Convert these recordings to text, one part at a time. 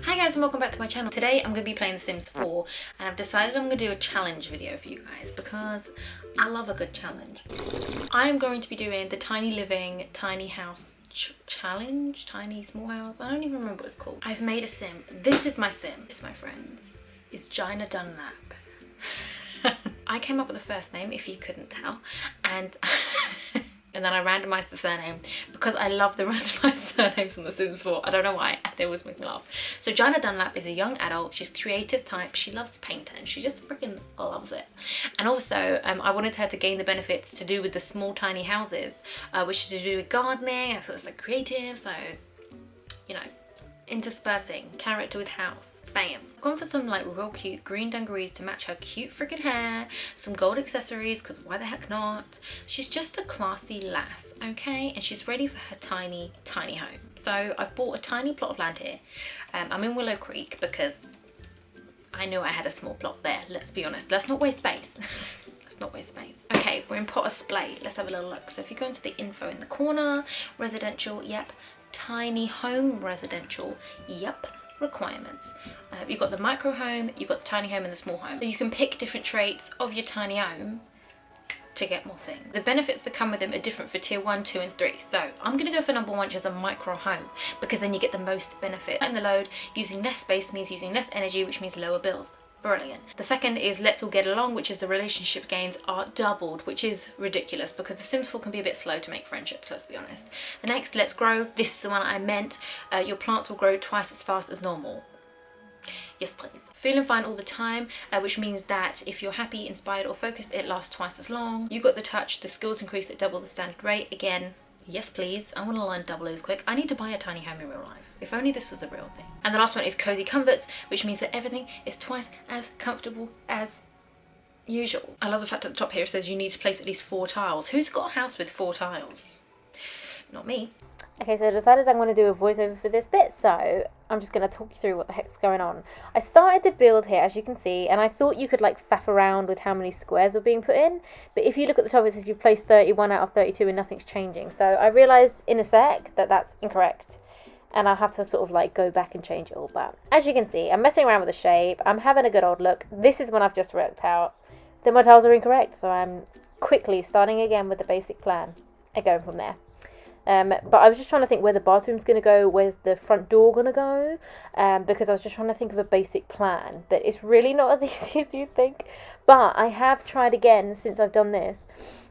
Hi guys and welcome back to my channel. Today I'm going to be playing The Sims 4 and I've decided I'm going to do a challenge video for you guys because I love a good challenge. I'm going to be doing the tiny living, tiny house challenge, tiny small house. I don't even remember what it's called. I've made a sim. This is my sim. This, my friends, is Gina Dunlap. I came up with the first name, if you couldn't tell, and and then I randomised the surname because I love the randomised surnames on The Sims 4. I don't know why, they always make me laugh. So Gina Dunlap is a young adult. She's creative type. She loves painting. She just freaking loves it. And also, I wanted her to gain the benefits to do with the small tiny houses, which is to do with gardening. I thought it's like creative, so you know, interspersing character with house. Bam. I've gone for some like real cute green dungarees to match her cute freaking hair, some gold accessories because why the heck not. She's just a classy lass, okay, and she's ready for her tiny home. So I've bought a tiny plot of land here. I'm in Willow Creek because I knew I had a small plot there. Let's be honest, let's not waste space. Let's not waste space. Okay, we're in Potter Splay. Let's have a little look. So if you go into the info in the corner, residential, yep. Tiny home residential, yep. Requirements. You've got the micro home, you've got the tiny home and the small home. So you can pick different traits of your tiny home to get more things. The benefits that come with them are different for tier 1, 2 and 3. So I'm going to go for number 1, which is a micro home, because then you get the most benefit. And the load, using less space means using less energy, which means lower bills. Brilliant. The second is Let's All Get Along, which is the relationship gains are doubled, which is ridiculous because The Sims 4 can be a bit slow to make friendships, let's be honest. The next, Let's Grow. This is the one I meant. Your plants will grow twice as fast as normal. Yes, please. Feeling fine all the time, which means that if you're happy, inspired or focused, it lasts twice as long. You got the touch. The skills increase at double the standard rate. Again, yes please. I want to learn double O's quick. I need to buy a tiny home in real life. If only this was a real thing. And the last one is Cozy Comforts, which means that everything is twice as comfortable as usual. I love the fact at the top here it says you need to place at least 4 tiles. Who's got a house with 4 tiles? Not me. Okay, so I decided I'm going to do a voiceover for this bit, so I'm just going to talk you through what the heck's going on. I started to build here, as you can see, and I thought you could like faff around with how many squares are being put in, but if you look at the top it says you've placed 31 out of 32 and nothing's changing. So I realised in a sec that that's incorrect, and I'll have to sort of like go back and change it all. But as you can see, I'm messing around with the shape, I'm having a good old look. This is when I've just worked out that my tiles are incorrect, so I'm quickly starting again with the basic plan and going from there. But I was just trying to think where the bathroom's going to go, where's the front door going to go, because I was just trying to think of a basic plan, but it's really not as easy as you'd think. But I have tried again since I've done this,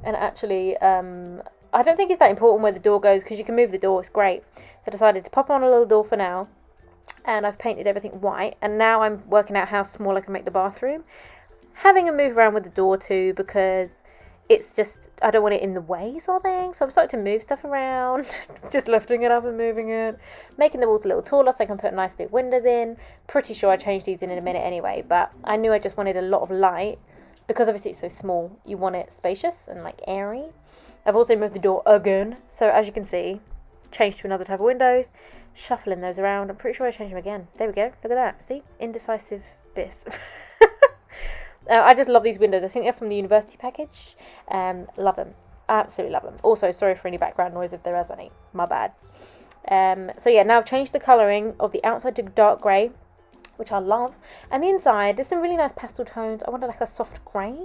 and actually I don't think it's that important where the door goes because you can move the door, it's great. So I decided to pop on a little door for now, and I've painted everything white, and now I'm working out how small I can make the bathroom. Having a move around with the door too, because it's just, I don't want it in the way sort of thing. So I'm starting to move stuff around, just lifting it up and moving it, making the walls a little taller so I can put nice big windows in. Pretty sure I changed these in a minute anyway, but I knew I just wanted a lot of light because obviously it's so small. You want it spacious and like airy. I've also moved the door again, so as you can see, changed to another type of window, shuffling those around. I'm pretty sure I changed them again. There we go, look at that, see? Indecisive bis. I just love these windows. I think they're from the university package. Love them. Absolutely love them. Also, sorry for any background noise if there is any. My bad. So yeah, now I've changed the colouring of the outside to dark grey, which I love. And the inside, there's some really nice pastel tones. I wanted like a soft grey.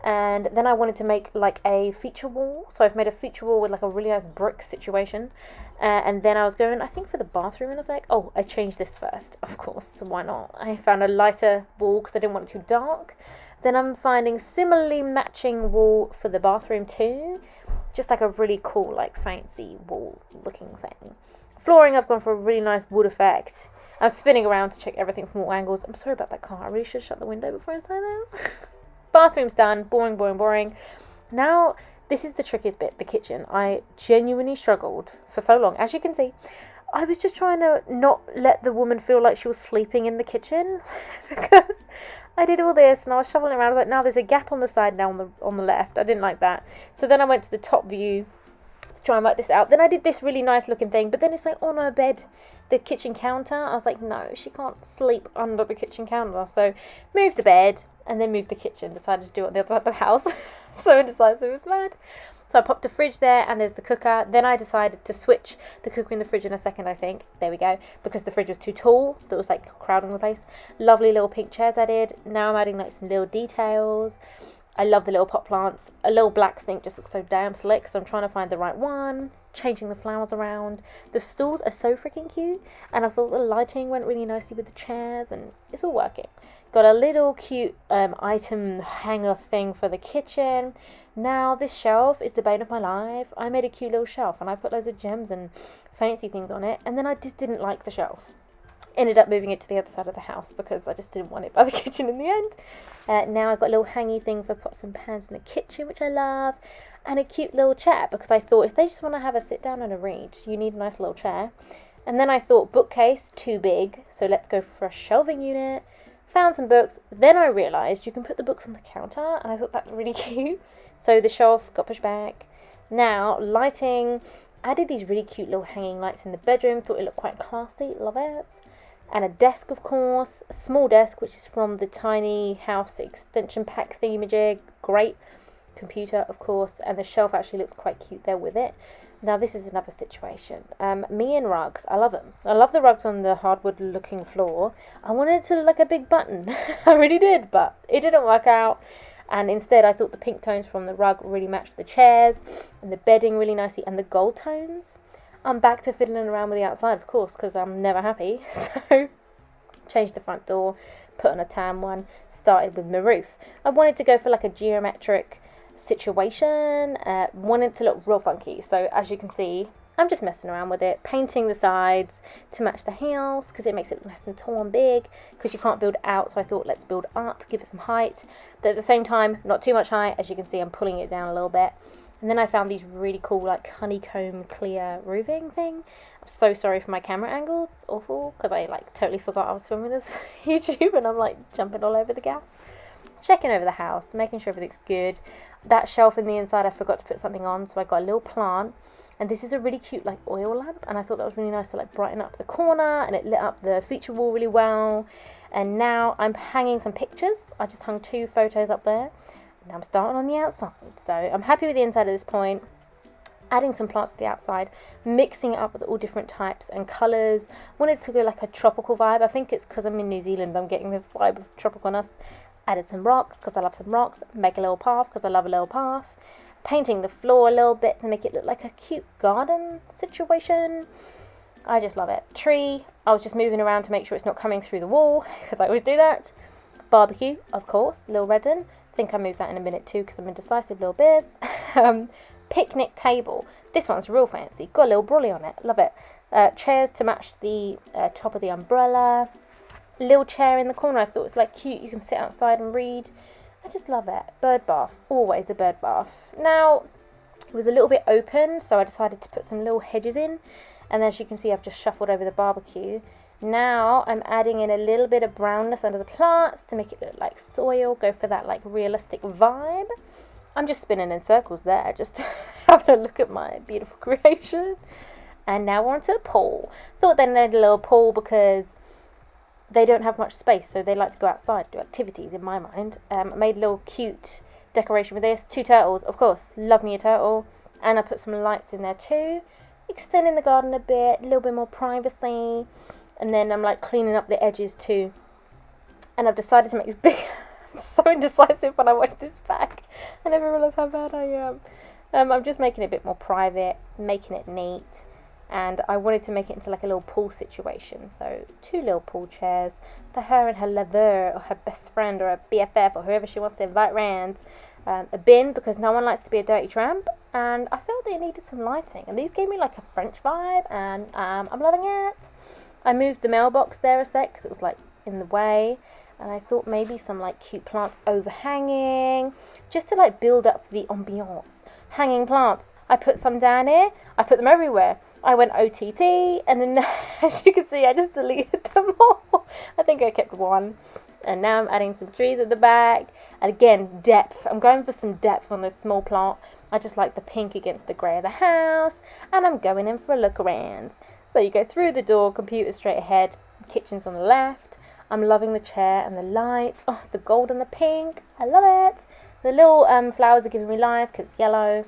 And then I wanted to make like a feature wall. So I've made a feature wall with like a really nice brick situation. And then I was going, I think for the bathroom, and I was like, oh, I changed this first. Of course, so why not? I found a lighter wall because I didn't want it too dark. Then I'm finding similarly matching wall for the bathroom too. Just like a really cool, like fancy wall looking thing. Flooring, I've gone for a really nice wood effect. I was spinning around to check everything from all angles. I'm sorry about that car. I really should have shut the window before I started this. Bathroom's done. Boring, boring, boring. Now, this is the trickiest bit, the kitchen. I genuinely struggled for so long. As you can see, I was just trying to not let the woman feel like she was sleeping in the kitchen because I did all this and I was shoveling around. I was like, now there's a gap on the side now on the left. I didn't like that. So then I went to the top view to try and work this out. Then I did this really nice looking thing, but then it's like on her bed, the kitchen counter. I was like, no, she can't sleep under the kitchen counter. So moved the bed and then moved the kitchen. Decided to do it on the other side of the house. So indecisive, it was mad. So I popped the fridge there, and there's the cooker. Then I decided to switch the cooker in the fridge in a second, I think. There we go. Because the fridge was too tall. That was like crowding the place. Lovely little pink chairs added. Now I'm adding like some little details. I love the little pot plants. A little black sink just looks so damn slick, so I'm trying to find the right one. Changing the flowers around. The stools are so freaking cute, and I thought the lighting went really nicely with the chairs, and it's all working. Got a little cute item hanger thing for the kitchen. Now this shelf is the bane of my life. I made a cute little shelf, and I put loads of gems and fancy things on it, and then I just didn't like the shelf. Ended up moving it to the other side of the house because I just didn't want it by the kitchen in the end. Now I've got a little hangy thing for pots and pans in the kitchen, which I love, and a cute little chair because I thought if they just want to have a sit down and a read, you need a nice little chair. And then I thought bookcase, too big, so let's go for a shelving unit. Found some books. Then I realised you can put the books on the counter, and I thought that was really cute. So the shelf got pushed back. Now, lighting. Added these really cute little hanging lights in the bedroom. Thought it looked quite classy. Love it. And a desk, of course, a small desk, which is from the tiny house extension pack thingamajig. Great. Computer, of course, and the shelf actually looks quite cute there with it. Now this is another situation. Me and rugs, I love them. I love the rugs on the hardwood looking floor. I wanted it to look like a big button. I really did, but it didn't work out. And instead I thought the pink tones from the rug really matched the chairs and the bedding really nicely, and the gold tones. I'm back to fiddling around with the outside, of course, because I'm never happy. So, changed the front door, put on a tan one, started with my roof. I wanted to go for like a geometric situation, wanted to look real funky. So, as you can see, I'm just messing around with it, painting the sides to match the house because it makes it nice and tall and big because you can't build out. So I thought let's build up, give it some height, but at the same time, not too much height. As you can see, I'm pulling it down a little bit. And then I found these really cool like honeycomb clear roofing thing. I'm so sorry for my camera angles. It's awful because I like totally forgot I was filming this for YouTube and I'm like jumping all over the gaff. Checking over the house, making sure everything's good. That shelf in the inside I forgot to put something on, so I got a little plant. And this is a really cute like oil lamp, and I thought that was really nice to like brighten up the corner, and it lit up the feature wall really well. And now I'm hanging some pictures. I just hung 2 photos up there. Now I'm starting on the outside, so I'm happy with the inside at this point. Adding some plants to the outside, mixing it up with all different types and colours. Wanted to go like a tropical vibe. I think it's because I'm in New Zealand I'm getting this vibe of tropicalness. Added some rocks because I love some rocks. Make a little path because I love a little path. Painting the floor a little bit to make it look like a cute garden situation. I just love it. Tree, I was just moving around to make sure it's not coming through the wall because I always do that. Barbecue, of course, little redden. Think I moved that in a minute too because I'm indecisive little biz. Picnic table. This one's real fancy. Got a little brolly on it. Love it. Chairs to match the top of the umbrella. Little chair in the corner. I thought it was like cute. You can sit outside and read. I just love it. Bird bath. Always a bird bath. Now, it was a little bit open, so I decided to put some little hedges in. And as you can see, I've just shuffled over the barbecue. Now I'm adding in a little bit of brownness under the plants to make it look like soil, go for that like realistic vibe. I'm just spinning in circles there, just having a look at my beautiful creation. And now we're onto the pool. Thought they needed a little pool because they don't have much space, so they like to go outside, do activities in my mind. I made a little cute decoration with this. 2 turtles, of course, love me a turtle. And I put some lights in there too. Extending the garden a bit, a little bit more privacy. And then I'm like cleaning up the edges too. And I've decided to make this big. I'm so indecisive when I watch this back. I never realised how bad I am. I'm just making it a bit more private, making it neat. And I wanted to make it into like a little pool situation. So 2 little pool chairs for her and her lover or her best friend or a BFF or whoever she wants to invite round. A bin because no one likes to be a dirty tramp. And I felt they needed some lighting. And these gave me like a French vibe and I'm loving it. I moved the mailbox there a sec because it was like in the way, and I thought maybe some like cute plants overhanging just to like build up the ambiance. Hanging plants, I put some down here, I put them everywhere. I went OTT and then as you can see I just deleted them all. I think I kept 1, and now I'm adding some trees at the back, and again depth. I'm going for some depth on this small plant. I just like the pink against the grey of the house, and I'm going in for a look around. So you go through the door, computer straight ahead, kitchen's on the left. I'm loving the chair and the lights. Oh, the gold and the pink. I love it. The little flowers are giving me life because it's yellow.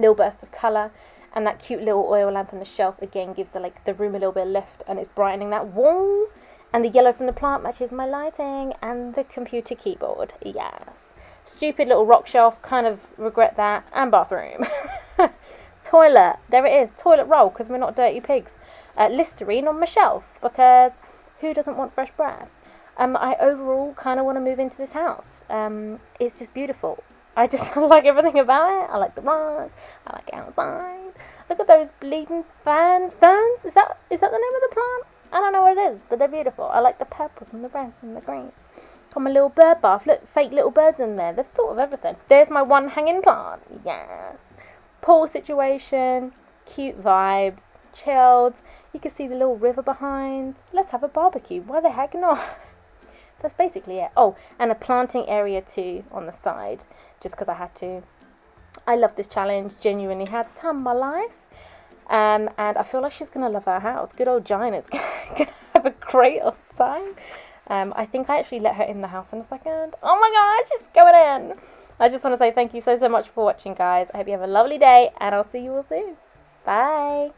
little bursts of colour, and that cute little oil lamp on the shelf again gives the room a little bit of lift, and it's brightening that wall. And the yellow from the plant matches my lighting, and the computer keyboard. Yes. Stupid little rock shelf, kind of regret that, and bathroom. Toilet, there it is, toilet roll, because we're not dirty pigs. Listerine on my shelf, because who doesn't want fresh breath? I overall kind of want to move into this house. It's just beautiful. I just like everything about it. I like the rug, I like it outside. Look at those bleeding ferns. Is that the name of the plant? I don't know what it is, but they're beautiful. I like the purples and the reds and the greens. Got my little bird bath. Look, fake little birds in there. They've thought of everything. There's my one hanging plant. Yes. Pool situation. Cute vibes. Chilled. You can see the little river behind. Let's have a barbecue. Why the heck not? That's basically it. Oh, and a planting area too on the side. Just because I had to. I love this challenge. Genuinely had the time of my life. And I feel like she's going to love our house. Good old Giant's going to have a great old time. I think I actually let her in the house in a second. Oh my gosh, she's going in. I just want to say thank you so much for watching, guys. I hope you have a lovely day, and I'll see you all soon. Bye.